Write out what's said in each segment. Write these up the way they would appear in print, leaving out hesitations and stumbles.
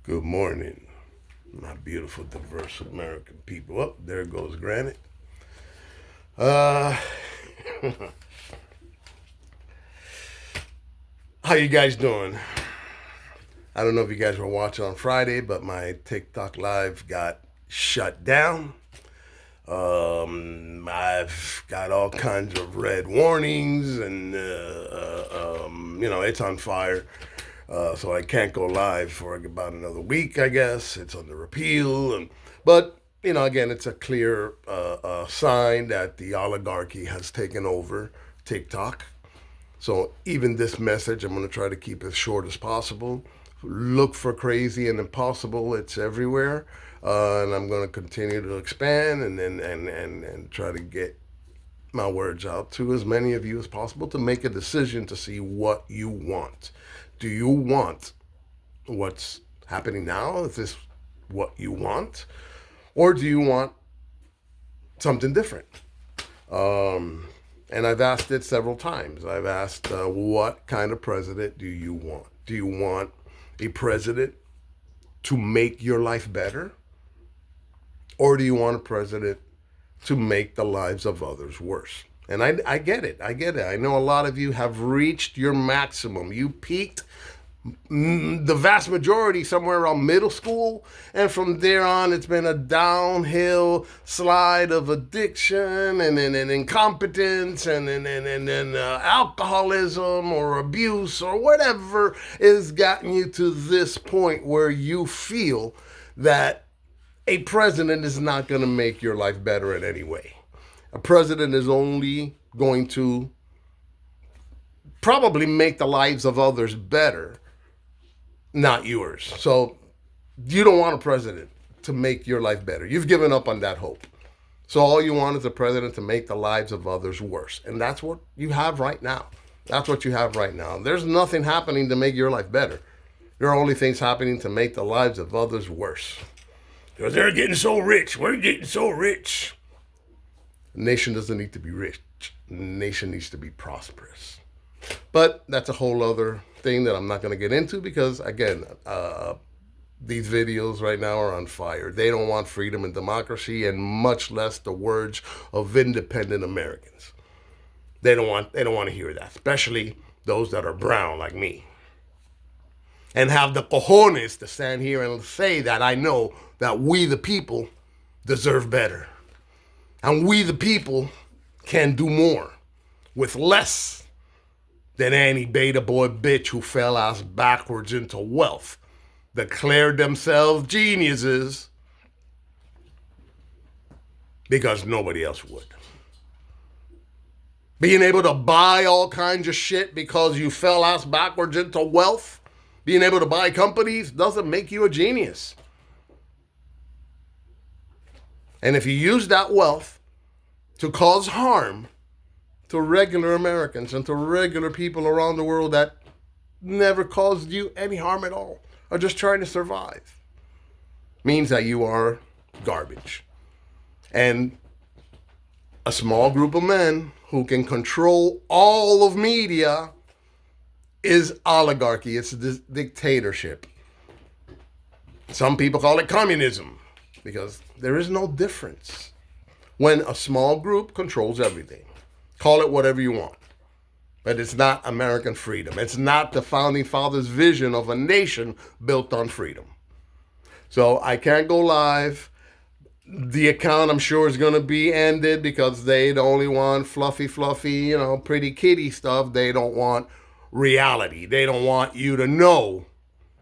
Good morning, my beautiful, diverse American people. Oh, there goes Granite. Uh, how you guys doing? I don't know if you guys were watching on Friday, but my TikTok live got shut down. I've got all kinds of red warnings, and it's on fire. So I can't go live for about another week, I guess. It's under repeal, but again, it's a clear sign that the oligarchy has taken over TikTok. So even this message, I'm going to try to keep as short as possible. Look for crazy and impossible; it's everywhere, and I'm going to continue to expand and try to get my words out to as many of you as possible to make a decision to see what you want. Do you want what's happening now? Is this what you want? Or do you want something different? And I've asked it several times. I've asked, what kind of president do you want? Do you want a president to make your life better? Or do you want a president to make the lives of others worse? And I get it. I get it. I know a lot of you have reached your maximum. You peaked, the vast majority somewhere around middle school, and from there on it's been a downhill slide of addiction and incompetence and then alcoholism or abuse or whatever has gotten you to this point where you feel that a president is not going to make your life better in any way. A president is only going to probably make the lives of others better, not yours. So you don't want a president to make your life better. You've given up on that hope. So all you want is a president to make the lives of others worse. And that's what you have right now. That's what you have right now. There's nothing happening to make your life better. There are only things happening to make the lives of others worse. Because they're getting so rich. We're getting so rich. The nation doesn't need to be rich. The nation needs to be prosperous. But that's a whole other thing that I'm not going to get into because, again, these videos right now are on fire. They don't want freedom and democracy, and much less the words of independent Americans. They don't want to hear that, especially those that are brown like me. And have the cojones to stand here and say that I know that we the people deserve better. And we the people can do more with less than any beta boy bitch who fell ass backwards into wealth, declared themselves geniuses because nobody else would. Being able to buy all kinds of shit because you fell ass backwards into wealth, being able to buy companies doesn't make you a genius. And if you use that wealth to cause harm to regular Americans and to regular people around the world that never caused you any harm at all, are just trying to survive, means that you are garbage. And a small group of men who can control all of media is oligarchy. It's this dictatorship. Some people call it communism because there is no difference when a small group controls everything. Call it whatever you want. But it's not American freedom. It's not the founding fathers' vision of a nation built on freedom. So I can't go live. The account, I'm sure, is going to be ended because they only want fluffy, pretty kitty stuff. They don't want reality. They don't want you to know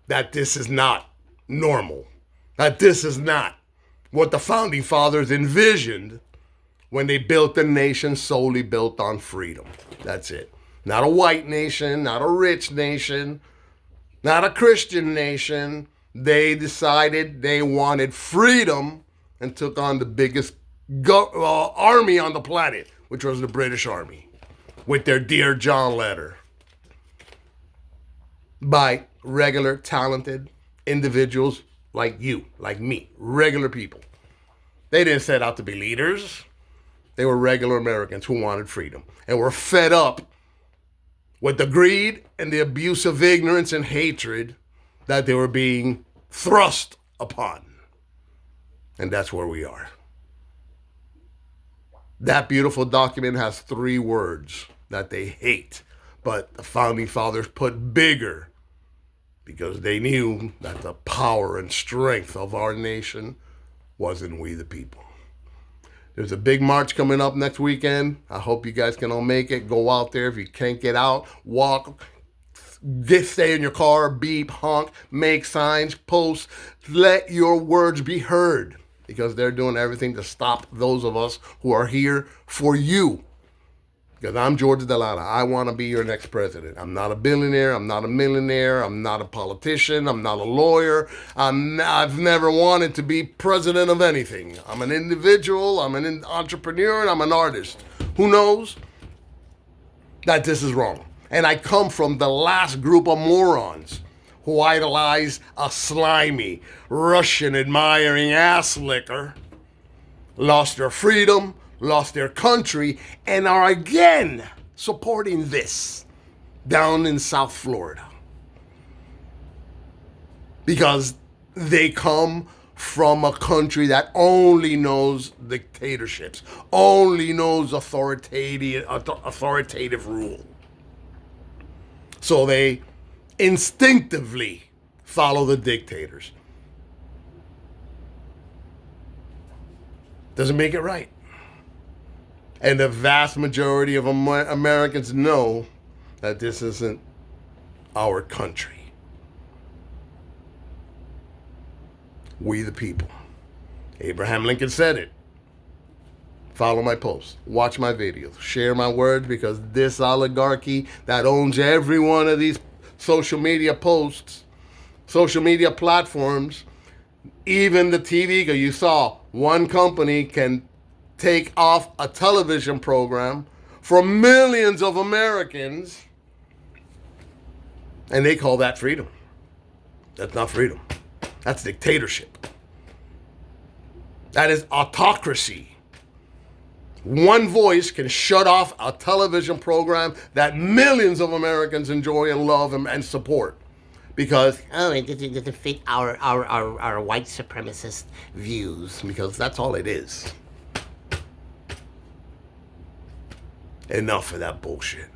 that this is not normal, that this is not what the founding fathers envisioned when they built a nation solely built on freedom. That's it. Not a white nation, not a rich nation, not a Christian nation. They decided they wanted freedom and took on the biggest army on the planet, which was the British Army, with their Dear John letter, by regular, talented individuals like you, like me, regular people. They didn't set out to be leaders. They were regular Americans who wanted freedom and were fed up with the greed and the abuse of ignorance and hatred that they were being thrust upon. And that's where we are. That beautiful document has 3 words that they hate, but the founding fathers put bigger because they knew that the power and strength of our nation was in we the people. There's a big march coming up next weekend. I hope you guys can all make it. Go out there. If you can't get out, walk, stay in your car, beep, honk, make signs, post. Let your words be heard, because they're doing everything to stop those of us who are here for you. Because I'm George Delana. I want to be your next president. I'm not a billionaire. I'm not a millionaire. I'm not a politician. I'm not a lawyer. I've never wanted to be president of anything. I'm an individual. I'm an entrepreneur, and I'm an artist. Who knows that this is wrong? And I come from the last group of morons who idolize a slimy, Russian-admiring ass licker, lost their freedom, lost their country, and are again supporting this down in South Florida. Because they come from a country that only knows dictatorships, only knows authoritative rule. So they instinctively follow the dictators. Doesn't make it right. And the vast majority of Americans know that this isn't our country. We the people. Abraham Lincoln said it. Follow my posts, watch my videos, share my words, because this oligarchy that owns every one of these social media posts, social media platforms, even the TV, because you saw one company can take off a television program for millions of Americans, and they call that freedom. That's not freedom. That's dictatorship. That is autocracy. One voice can shut off a television program that millions of Americans enjoy and love and support. Because, it doesn't fit our white supremacist views. Because that's all it is. Enough of that bullshit.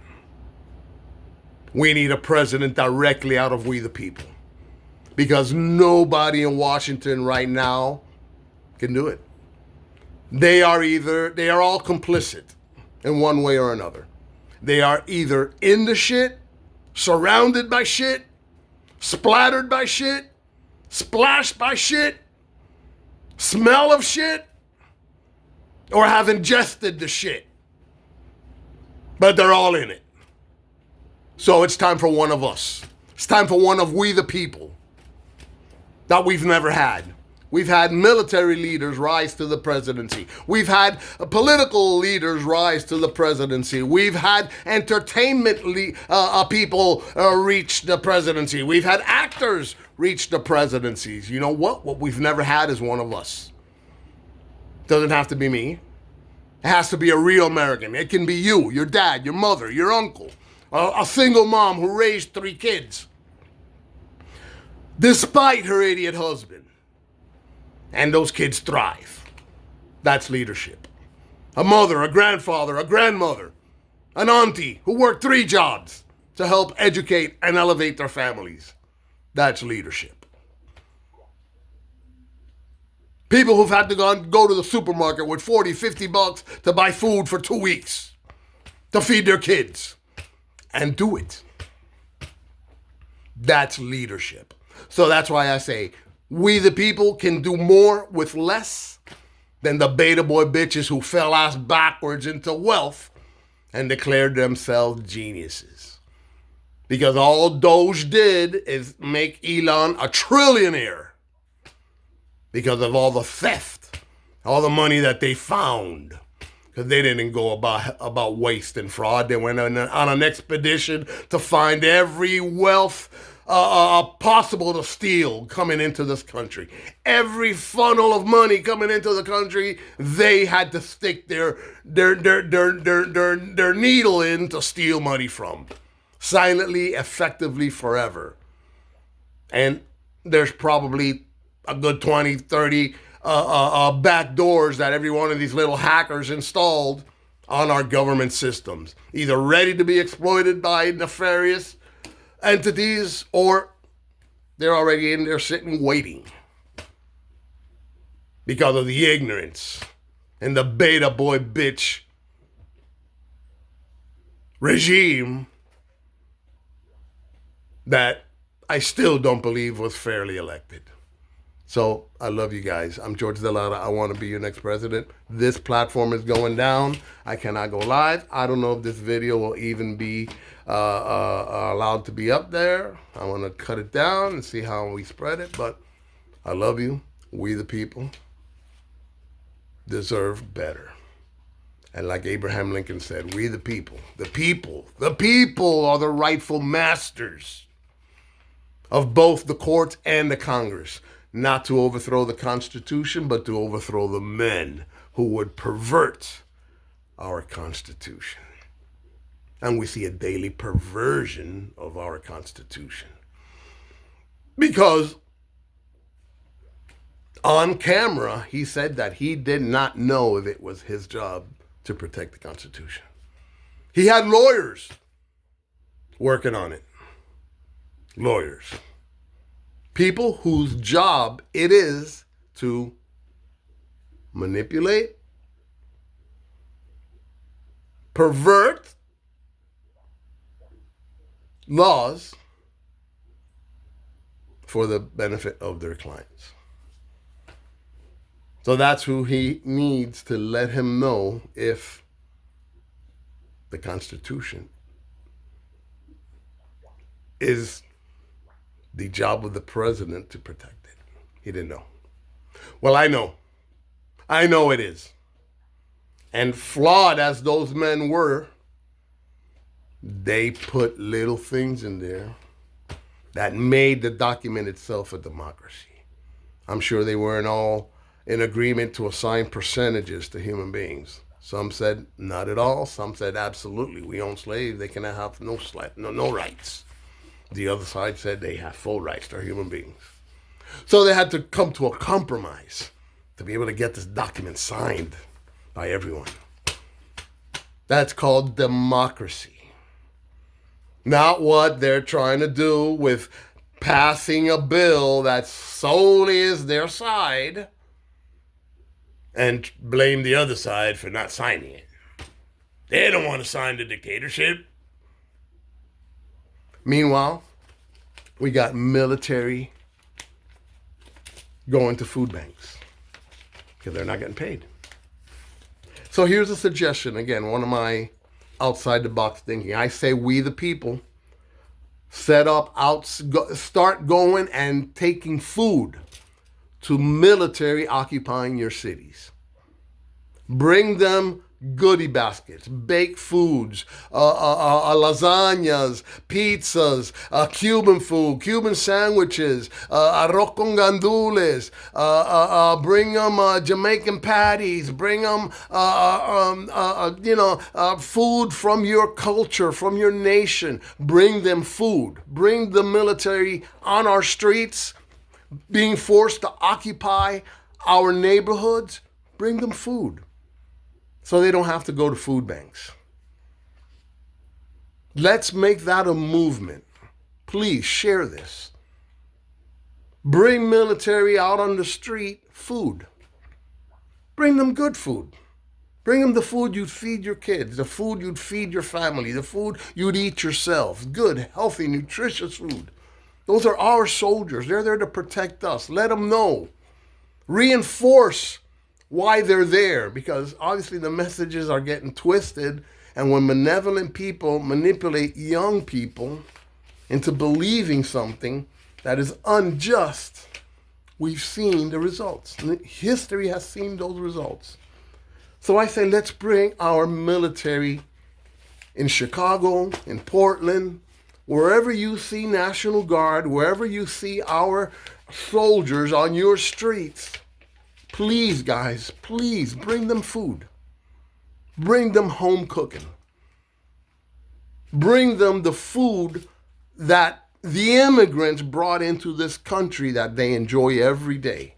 We need a president directly out of we the people. Because nobody in Washington right now can do it. They are all complicit in one way or another. They are either in the shit, surrounded by shit, splattered by shit, splashed by shit, smell of shit, or have ingested the shit. But they're all in it. So it's time for one of us. It's time for one of we the people that we've never had. We've had military leaders rise to the presidency. We've had political leaders rise to the presidency. We've had entertainment people reach the presidency. We've had actors reach the presidencies. You know what? What we've never had is one of us. Doesn't have to be me. It has to be a real American. It can be you, your dad, your mother, your uncle, a single mom who raised 3 kids, despite her idiot husband. And those kids thrive. That's leadership. A mother, a grandfather, a grandmother, an auntie who worked 3 jobs to help educate and elevate their families. That's leadership. People who've had to go to the supermarket with $40, $50 to buy food for 2 weeks to feed their kids and do it. That's leadership. So that's why I say, we the people can do more with less than the beta boy bitches who fell ass backwards into wealth and declared themselves geniuses. Because all Doge did is make Elon a trillionaire because of all the theft, all the money that they found. Because they didn't go about waste and fraud. They went on an expedition to find every wealth possible to steal coming into this country. Every funnel of money coming into the country, they had to stick their needle in to steal money from. Silently, effectively, forever. And there's probably a good 20, 30 back doors that every one of these little hackers installed on our government systems, either ready to be exploited by nefarious entities or they're already in there sitting waiting because of the ignorance and the beta boy bitch regime that I still don't believe was fairly elected. So I love you guys. I'm George Delata. I want to be your next president. This platform is going down. I cannot go live. I don't know if this video will even be allowed to be up there. I want to cut it down and see how we spread it. But I love you. We the people deserve better. And like Abraham Lincoln said, we the people are the rightful masters of both the courts and the Congress. Not to overthrow the Constitution, but to overthrow the men who would pervert our Constitution. And we see a daily perversion of our Constitution. Because on camera, he said that he did not know if it was his job to protect the Constitution. He had lawyers working on it. Lawyers. People whose job it is to manipulate, pervert laws for the benefit of their clients. So that's who he needs to let him know if the Constitution is the job of the president to protect it. He didn't know. Well, I know. I know it is. And flawed as those men were, they put little things in there that made the document itself a democracy. I'm sure they weren't all in agreement to assign percentages to human beings. Some said not at all. Some said absolutely. We own slaves. They cannot have no rights. The other side said they have full rights. They're human beings. So they had to come to a compromise to be able to get this document signed by everyone. That's called democracy. Not what they're trying to do with passing a bill that solely is their side and blame the other side for not signing it. They don't want to sign the dictatorship. Meanwhile, we got military going to food banks because they're not getting paid. So here's a suggestion. Again, one of my outside the box thinking. I say we the people start going and taking food to military occupying your cities. Bring them goodie baskets, baked foods, lasagnas, pizzas, Cuban food, Cuban sandwiches, arroz con gandules, bring them Jamaican patties, bring them, food from your culture, from your nation. Bring them food. Bring the military on our streets, being forced to occupy our neighborhoods. Bring them food, so they don't have to go to food banks. Let's make that a movement. Please share this. Bring military out on the street food. Bring them good food. Bring them the food you'd feed your kids, the food you'd feed your family, the food you'd eat yourself. Good, healthy, nutritious food. Those are our soldiers. They're there to protect us. Let them know. Reinforce why they're there, because obviously the messages are getting twisted, and when malevolent people manipulate young people into believing something that is unjust, we've seen the results. History has seen those results. So I say let's bring our military in Chicago, in Portland, wherever you see National Guard, wherever you see our soldiers on your streets. Please, guys, please bring them food. Bring them home cooking. Bring them the food that the immigrants brought into this country that they enjoy every day.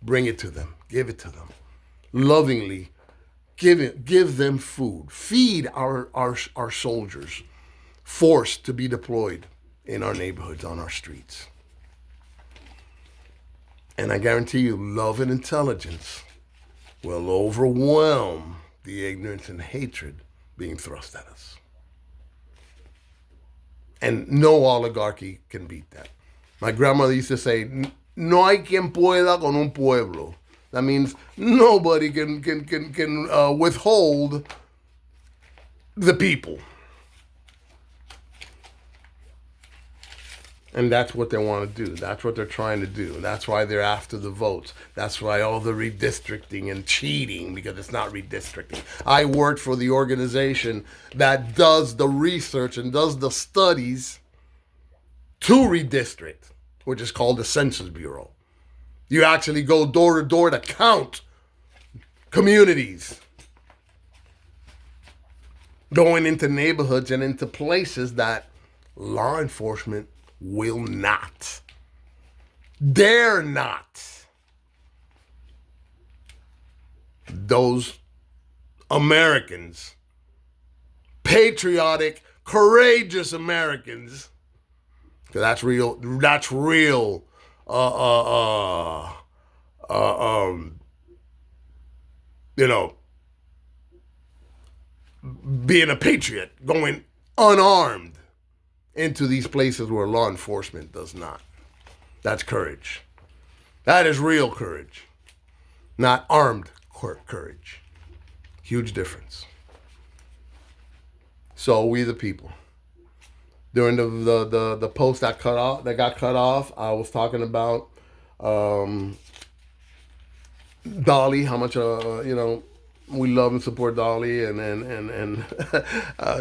Bring it to them. Give it to them. Lovingly, give them food. Feed our soldiers forced to be deployed in our neighborhoods, on our streets. And I guarantee you, love and intelligence will overwhelm the ignorance and hatred being thrust at us. And no oligarchy can beat that. My grandmother used to say, no hay quien pueda con un pueblo. That means nobody can withhold the people. And that's what they want to do. That's what they're trying to do. That's why they're after the votes. That's why all the redistricting and cheating, because it's not redistricting. I worked for the organization that does the research and does the studies to redistrict, which is called the Census Bureau. You actually go door to door to count communities, going into neighborhoods and into places that law enforcement will not, dare not. Those Americans, patriotic, courageous Americans, because that's real, being a patriot, going unarmed into these places where law enforcement does not. That's courage. That is real courage, not armed courage. Huge difference. So we the people. During the post that got cut off, I was talking about Dolly, how much we love and support Dolly, and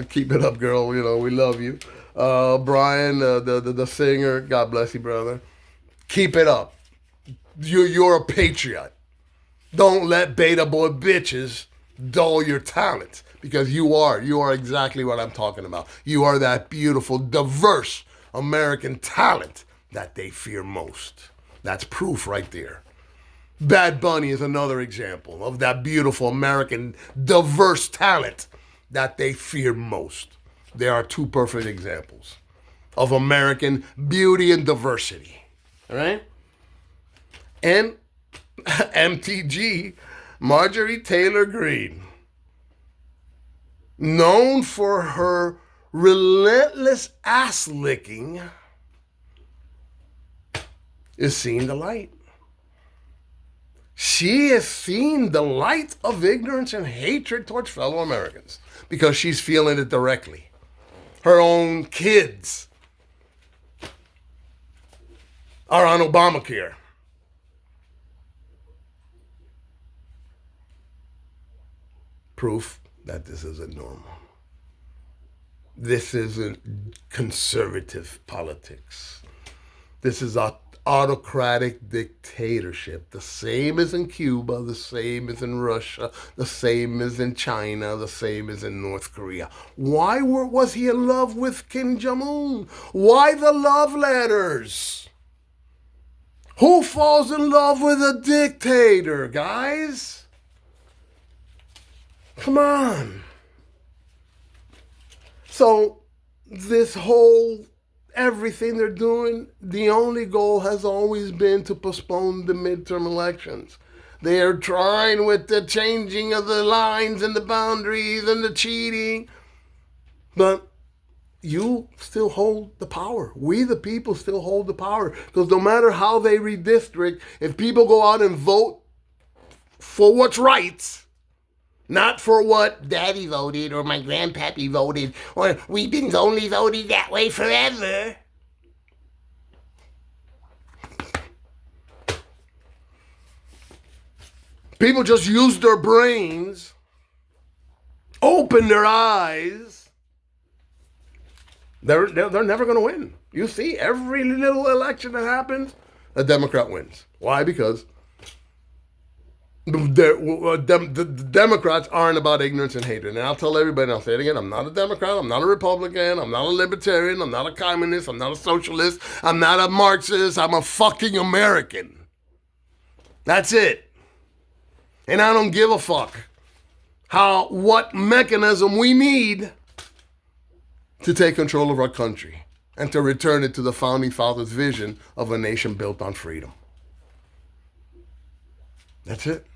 keep it up, girl. We love you. Brian, the singer, God bless you, brother. Keep it up. You're a patriot. Don't let beta boy bitches dull your talent, because you are exactly what I'm talking about. You are that beautiful, diverse American talent that they fear most. That's proof right there. Bad Bunny is another example of that beautiful American diverse talent that they fear most. There are two perfect examples of American beauty and diversity. All right? And MTG, Marjorie Taylor Greene, known for her relentless ass licking, is seeing the light. She is seeing the light of ignorance and hatred towards fellow Americans because she's feeling it directly. Her own kids are on Obamacare. Proof that this isn't normal. This isn't conservative politics. This is autocratic dictatorship. The same as in Cuba, the same as in Russia, the same as in China, the same as in North Korea. Why was he in love with Kim Jong-un? Why the love letters? Who falls in love with a dictator, guys? Come on. So this whole everything they're doing, the only goal has always been to postpone the midterm elections. They are trying with the changing of the lines and the boundaries and the cheating. But you still hold the power. We, the people, still hold the power. Because no matter how they redistrict, if people go out and vote for what's right, not for what daddy voted or my grandpappy voted or we've been only voting that way forever. People just use their brains, open their eyes. They're never going to win. You see, every little election that happens, a Democrat wins. Why? Because The Democrats aren't about ignorance and hatred. And I'll tell everybody, and I'll say it again, I'm not a Democrat, I'm not a Republican, I'm not a libertarian, I'm not a communist, I'm not a socialist, I'm not a Marxist, I'm a fucking American. That's it. And I don't give a fuck what mechanism we need to take control of our country and to return it to the Founding Fathers' vision of a nation built on freedom. That's it.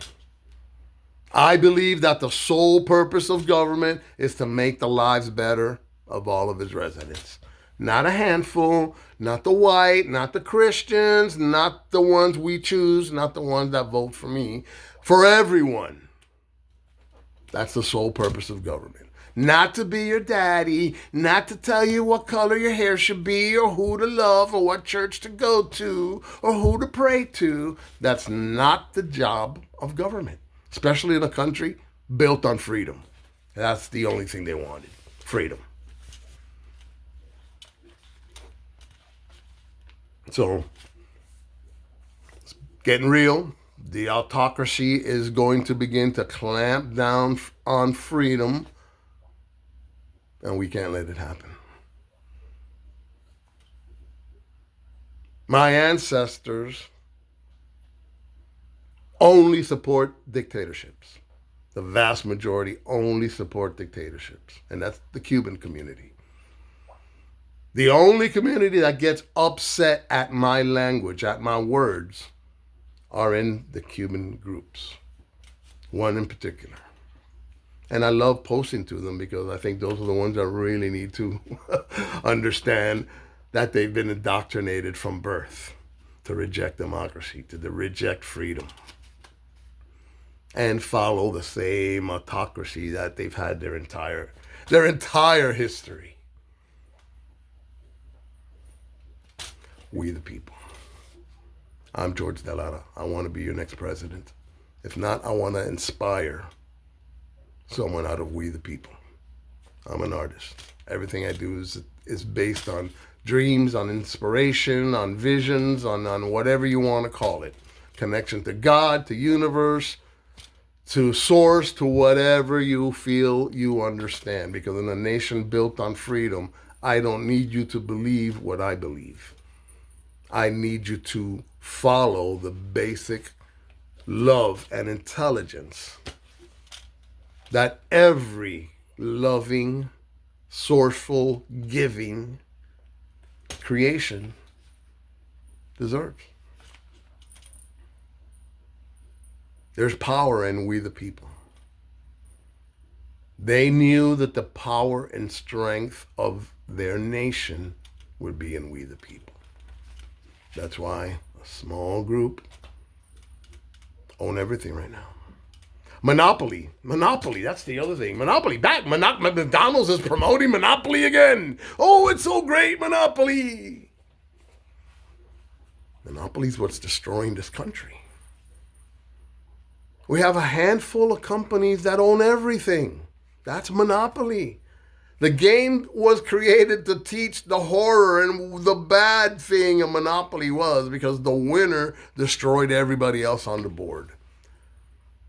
I believe that the sole purpose of government is to make the lives better of all of its residents. Not a handful, not the white, not the Christians, not the ones we choose, not the ones that vote for me. For everyone. That's the sole purpose of government. Not to be your daddy, not to tell you what color your hair should be or who to love or what church to go to or who to pray to. That's not the job of government, especially in a country built on freedom. That's the only thing they wanted, freedom. So, it's getting real. The autocracy is going to begin to clamp down on freedom, and we can't let it happen. My ancestors only support dictatorships. The vast majority only support dictatorships, and that's the Cuban community. The only community that gets upset at my language, at my words, are in the Cuban groups. One in particular. And I love posting to them because I think those are the ones that really need to understand that they've been indoctrinated from birth to reject democracy, to reject freedom, and follow the same autocracy that they've had their entire history. We the people. I'm George Delara. I want to be your next president. If not, I want to inspire someone out of We the People. I'm an artist. Everything I do is based on dreams, on inspiration, on visions, on whatever you want to call it. Connection to God, to universe, to source, to whatever you feel you understand. Because in a nation built on freedom, I don't need you to believe what I believe. I need you to follow the basic love and intelligence that every loving, sourceful, giving creation deserves. There's power in We the People. They knew that the power and strength of their nation would be in We the People. That's why a small group own everything right now. Monopoly, that's the other thing. Monopoly, McDonald's is promoting Monopoly again. Oh, it's so great, Monopoly. Monopoly's what's destroying this country. We have a handful of companies that own everything. That's monopoly. The game was created to teach the horror and the bad thing a monopoly was, because the winner destroyed everybody else on the board.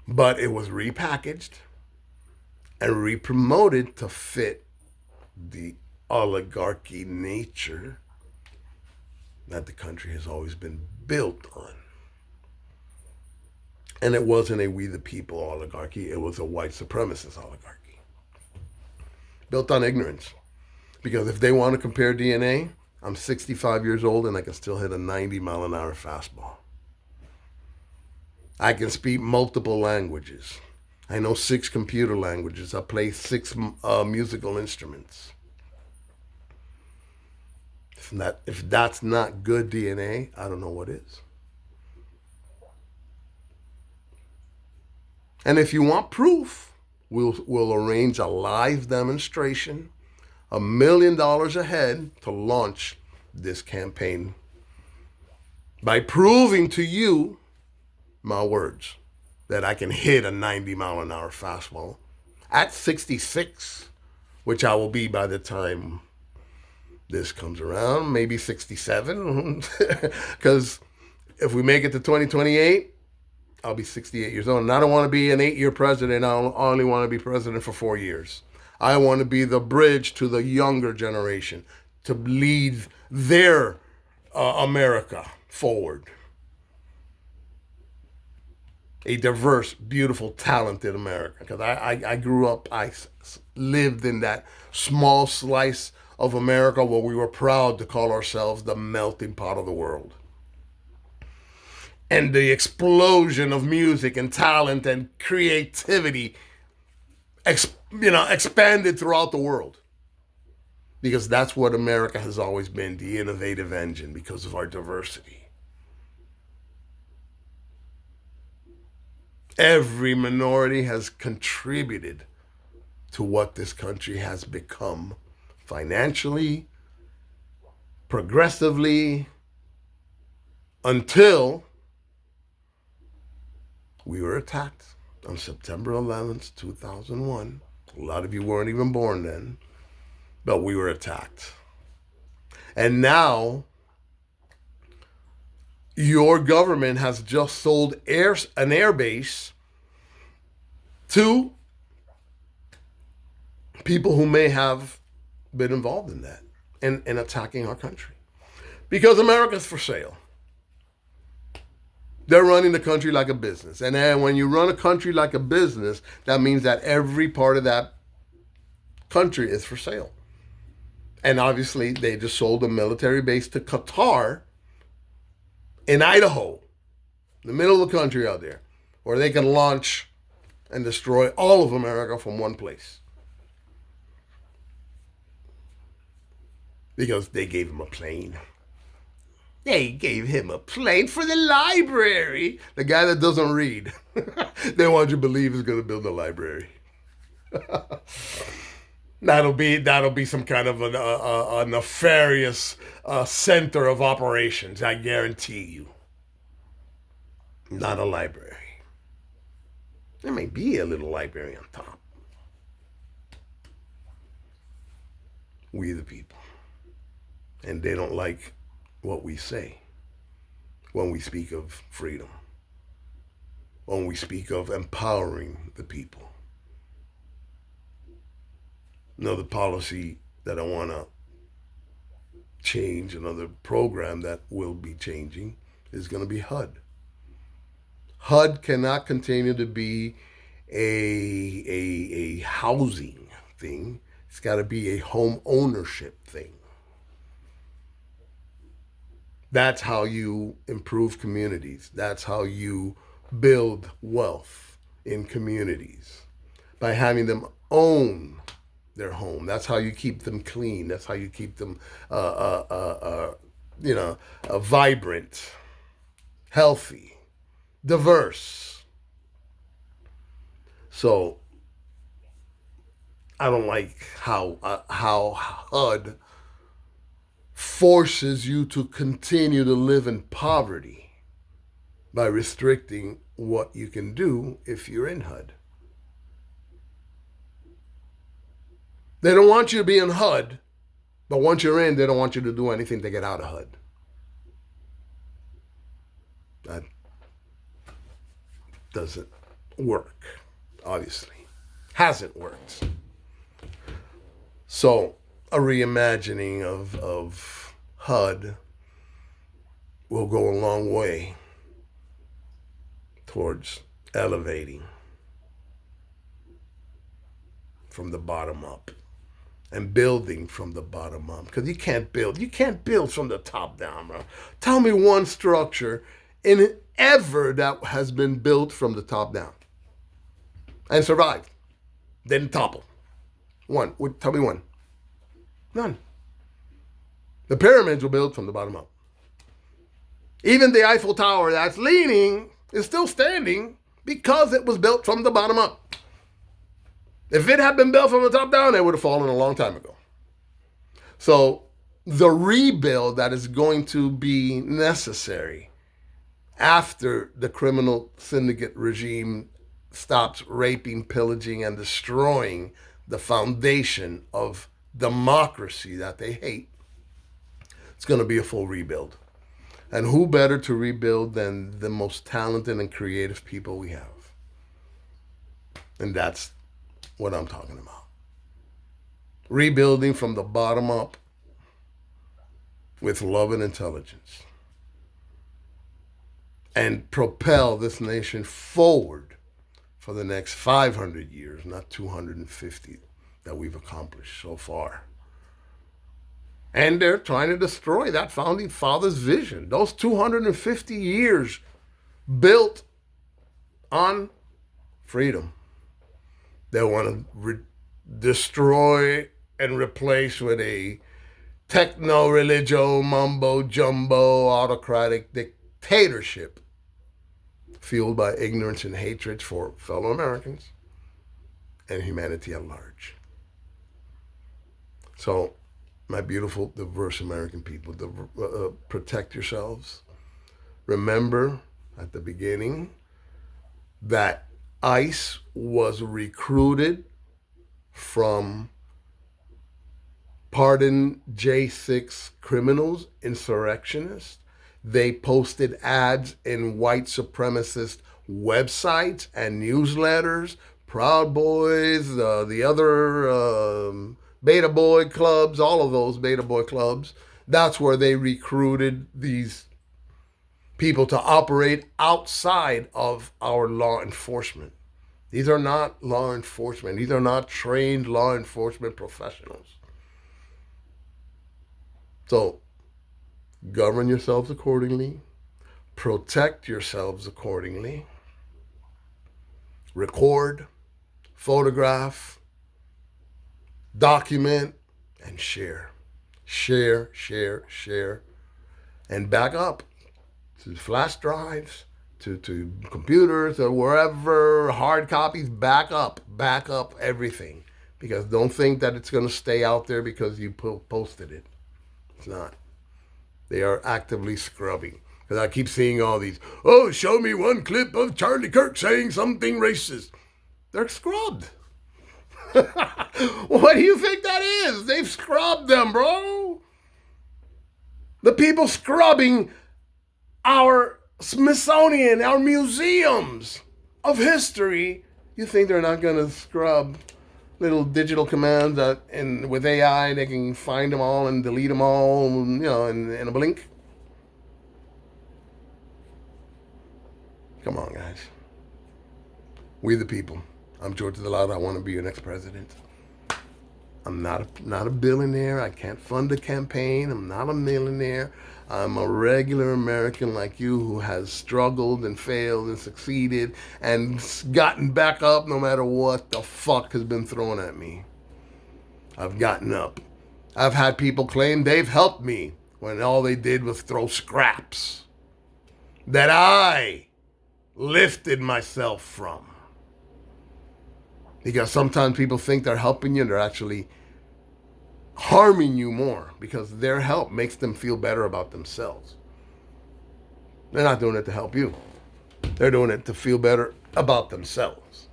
But it was repackaged and re-promoted to fit the oligarchy nature that the country has always been built on. And it wasn't a We the People oligarchy, it was a white supremacist oligarchy. Built on ignorance. Because if they want to compare DNA, I'm 65 years old and I can still hit a 90-mile-an-hour fastball. I can speak multiple languages. I know 6 computer languages. I play 6 musical instruments. If that's not good DNA, I don't know what is. And if you want proof, we'll arrange a live demonstration, $1 million ahead to launch this campaign by proving to you my words that I can hit a 90-mile-an-hour fastball at 66, which I will be by the time this comes around, maybe 67, because if we make it to 2028, I'll be 68 years old. And I don't want to be an 8-year president. I only want to be president for 4 years. I want to be the bridge to the younger generation to lead their America forward. A diverse, beautiful, talented America. Because I grew up, I lived in that small slice of America where we were proud to call ourselves the melting pot of the world. And the explosion of music and talent and creativity expanded throughout the world. Because that's what America has always been, the innovative engine, because of our diversity. Every minority has contributed to what this country has become financially, progressively, until we were attacked on September 11th, 2001. A lot of you weren't even born then, but we were attacked. And now, your government has just sold an air base to people who may have been involved in that and attacking our country. Because America's for sale. They're running the country like a business. And then when you run a country like a business, that means that every part of that country is for sale. And obviously, they just sold a military base to Qatar in Idaho, in the middle of the country out there, where they can launch and destroy all of America from one place. Because they gave him a plane. They gave him a plane for the library. The guy that doesn't read. They want you to believe he's going to build a library. That'll be some kind of a nefarious center of operations, I guarantee you. Not a library. There may be a little library on top. We the people. And they don't like what we say when we speak of freedom, when we speak of empowering the people. Another policy that I want to change, another program that will be changing, is going to be HUD. HUD cannot continue to be a housing thing. It's got to be a home ownership thing. That's how you improve communities. That's how you build wealth in communities, by having them own their home. That's how you keep them clean. That's how you keep them, vibrant, healthy, diverse. So I don't like how HUD forces you to continue to live in poverty by restricting what you can do if you're in HUD. They don't want you to be in HUD, but once you're in, they don't want you to do anything to get out of HUD. That doesn't work, obviously. Hasn't worked. So, a reimagining of HUD will go a long way towards elevating from the bottom up and building from the bottom up. Because you can't build from the top down, bro. Tell me one structure in ever that has been built from the top down and survived, didn't topple. One. Tell me one. None. The pyramids were built from the bottom up. Even the Eiffel Tower that's leaning is still standing because it was built from the bottom up. If it had been built from the top down, it would have fallen a long time ago. So the rebuild that is going to be necessary after the criminal syndicate regime stops raping, pillaging, and destroying the foundation of democracy that they hate, it's going to be a full rebuild. And who better to rebuild than the most talented and creative people we have? And that's what I'm talking about. Rebuilding from the bottom up with love and intelligence. And propel this nation forward for the next 500 years, not 250 that we've accomplished so far. And they're trying to destroy that founding father's vision. Those 250 years built on freedom. They want to destroy and replace with a techno-religio, mumbo-jumbo, autocratic dictatorship fueled by ignorance and hatred for fellow Americans and humanity at large. So, my beautiful, diverse American people, protect yourselves. Remember at the beginning that ICE was recruited from pardoned J6 criminals, insurrectionists. They posted ads in white supremacist websites and newsletters, Proud Boys, the other Beta Boy clubs, all of those Beta Boy clubs. That's where they recruited these people to operate outside of our law enforcement. These are not law enforcement. These are not trained law enforcement professionals. So, govern yourselves accordingly. Protect yourselves accordingly. Record, photograph, document, and share. Share, share, share. And back up to flash drives, to computers, or wherever, hard copies, back up everything. Because don't think that it's going to stay out there because you posted it. It's not. They are actively scrubbing. Because I keep seeing all these, oh, show me one clip of Charlie Kirk saying something racist. They're scrubbed. What do you think that is? They've scrubbed them, bro. The people scrubbing our Smithsonian, our museums of history. You think they're not going to scrub little digital commands that, and with AI, they can find them all and delete them all, in a blink? Come on, guys. We the people. I'm George the Loud. I want to be your next president. I'm not a billionaire. I can't fund a campaign. I'm not a millionaire. I'm a regular American like you who has struggled and failed and succeeded and gotten back up no matter what the fuck has been thrown at me. I've gotten up. I've had people claim they've helped me when all they did was throw scraps that I lifted myself from. Because sometimes people think they're helping you and they're actually harming you more because their help makes them feel better about themselves. They're not doing it to help you. They're doing it to feel better about themselves.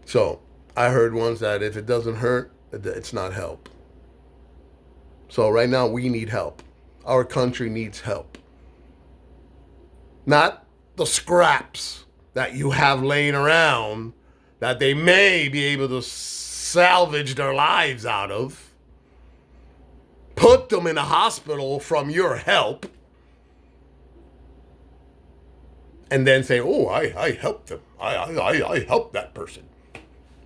So, I heard once that if it doesn't hurt, it's not help. So right now we need help. Our country needs help. Not the scraps that you have laying around that they may be able to salvage their lives out of. Put them in a hospital from your help. And then say, oh, I helped them. I helped that person.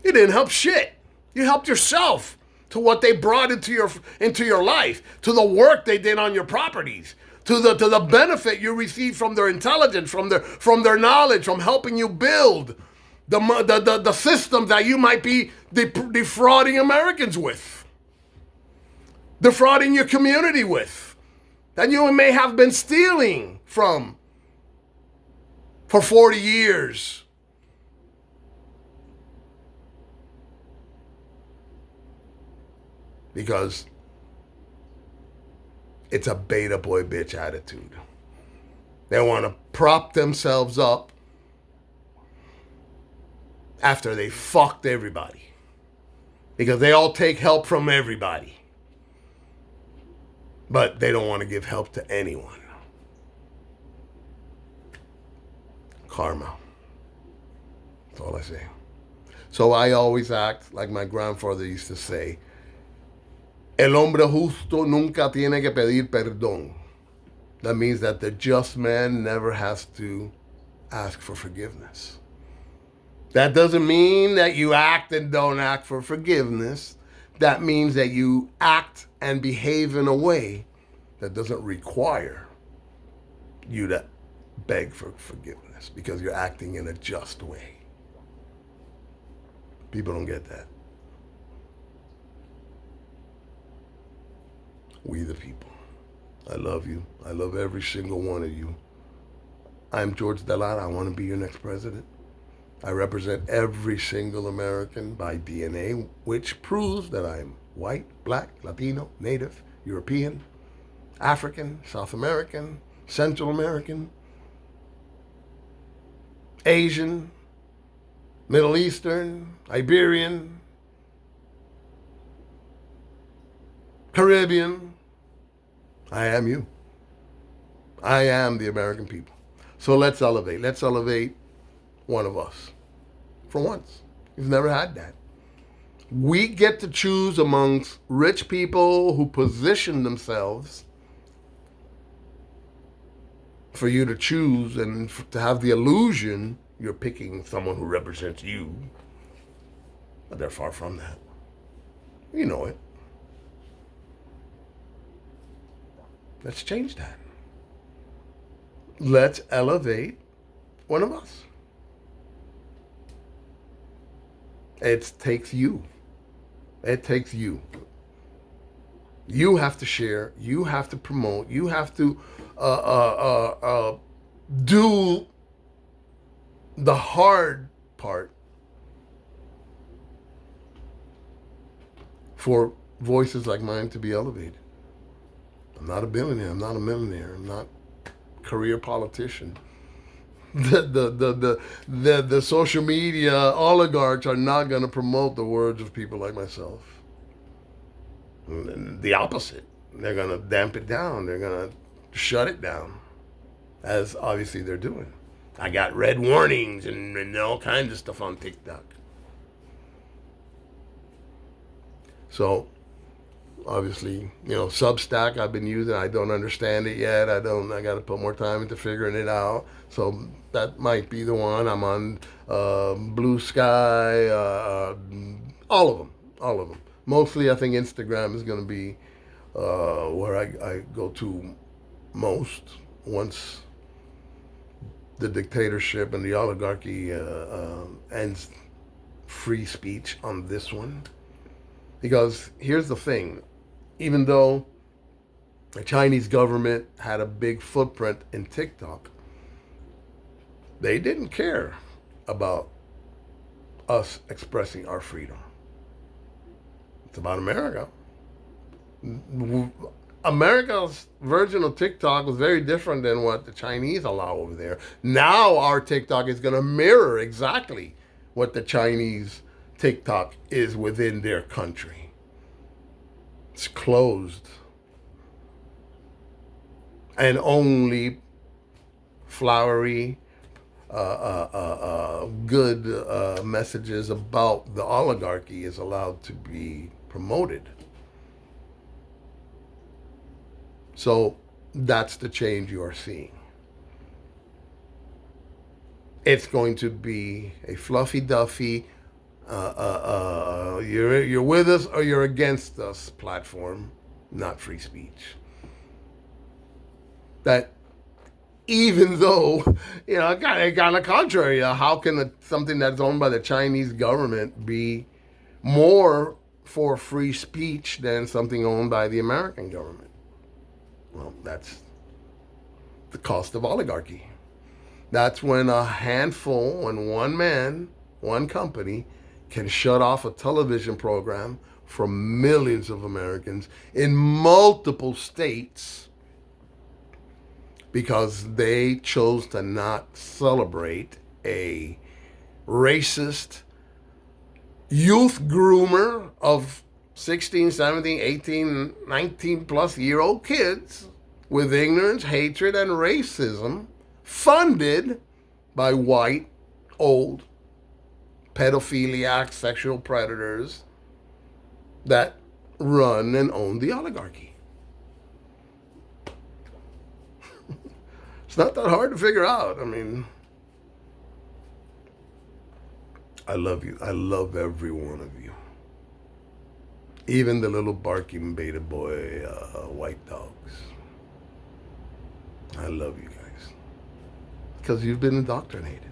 You didn't help shit. You helped yourself to what they brought into your life, to the work they did on your properties, to the benefit you received from their intelligence, from their knowledge, from helping you build the system that you might be defrauding Americans with, defrauding your community with, that you may have been stealing from for 40 years. Because it's a beta boy bitch attitude. They want to prop themselves up after they fucked everybody. Because they all take help from everybody. but they don't want to give help to anyone. Karma. That's all I say. So I always act like my grandfather used to say, el hombre justo nunca tiene que pedir perdón. That means that the just man never has to ask for forgiveness. That doesn't mean that you act and don't act for forgiveness. That means that you act and behave in a way that doesn't require you to beg for forgiveness because you're acting in a just way. People don't get that. We the people. I love you. I love every single one of you. I'm George Delara. I want to be your next president. I represent every single American by DNA, which proves that I'm white, black, Latino, Native, European, African, South American, Central American, Asian, Middle Eastern, Iberian, Caribbean. I am you. I am the American people. So let's elevate. Let's elevate one of us. For once. We've never had that. We get to choose amongst rich people who position themselves for you to choose and to have the illusion you're picking someone who represents you. But they're far from that. You know it. Let's change that. Let's elevate one of us. It takes you. It takes you. You have to share. You have to promote. You have to do the hard part for voices like mine to be elevated. I'm not a billionaire. I'm not a millionaire. I'm not a career politician. The social media oligarchs are not going to promote the words of people like myself. The opposite. They're going to damp it down. They're going to shut it down, as obviously they're doing. I got red warnings and all kinds of stuff on TikTok. So, obviously, Substack I've been using. I don't understand it yet. I got to put more time into figuring it out. So that might be the one. I'm on Blue Sky, all of them. Mostly, I think Instagram is going to be where I go to most once the dictatorship and the oligarchy ends free speech on this one. Because here's the thing. Even though the Chinese government had a big footprint in TikTok, they didn't care about us expressing our freedom. It's about America. America's version of TikTok was very different than what the Chinese allow over there. Now our TikTok is going to mirror exactly what the Chinese TikTok is within their country. It's closed. And only flowery, good messages about the oligarchy is allowed to be promoted. So that's the change you are seeing. It's going to be a fluffy duffy, you're with us or you're against us platform, not free speech. That even though, kind of contrary, how can something that's owned by the Chinese government be more for free speech than something owned by the American government? Well, that's the cost of oligarchy. That's when a handful, when one man, one company, can shut off a television program from millions of Americans in multiple states because they chose to not celebrate a racist youth groomer of 16, 17, 18, 19 plus year old kids with ignorance, hatred, and racism funded by white, old, pedophiliac, sexual predators that run and own the oligarchy. It's not that hard to figure out. I mean, I love you. I love every one of you. Even the little barking beta boy white dogs. I love you guys. Because you've been indoctrinated.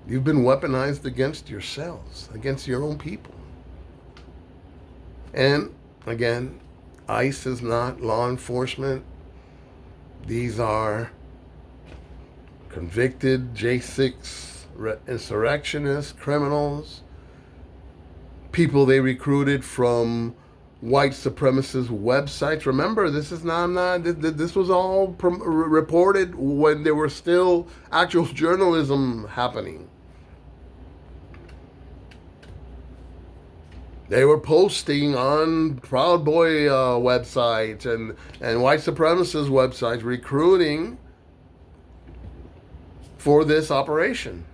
You've been weaponized against yourselves, against your own people. And again, ICE is not law enforcement. These are convicted J6 insurrectionists, criminals, people they recruited from white supremacist websites. Remember, this is not this was all reported when there were still actual journalism happening. They were posting on Proud Boy websites and white supremacist websites recruiting for this operation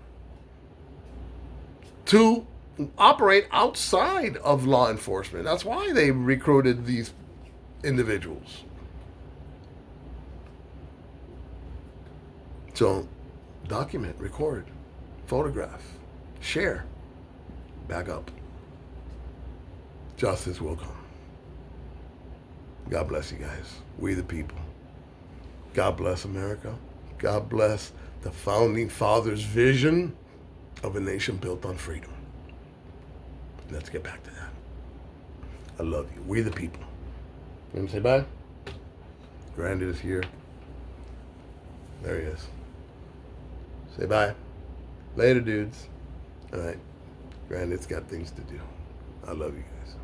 to operate outside of law enforcement. That's why they recruited these individuals. So, document, record, photograph, share, back up. Justice will come. God bless you guys. We the people. God bless America. God bless the founding fathers' vision of a nation built on freedom. Let's get back to that. I love you. We the people. You want to say bye? Randy is here. There he is. Say bye. Later, dudes. All right. Randy's got things to do. I love you guys.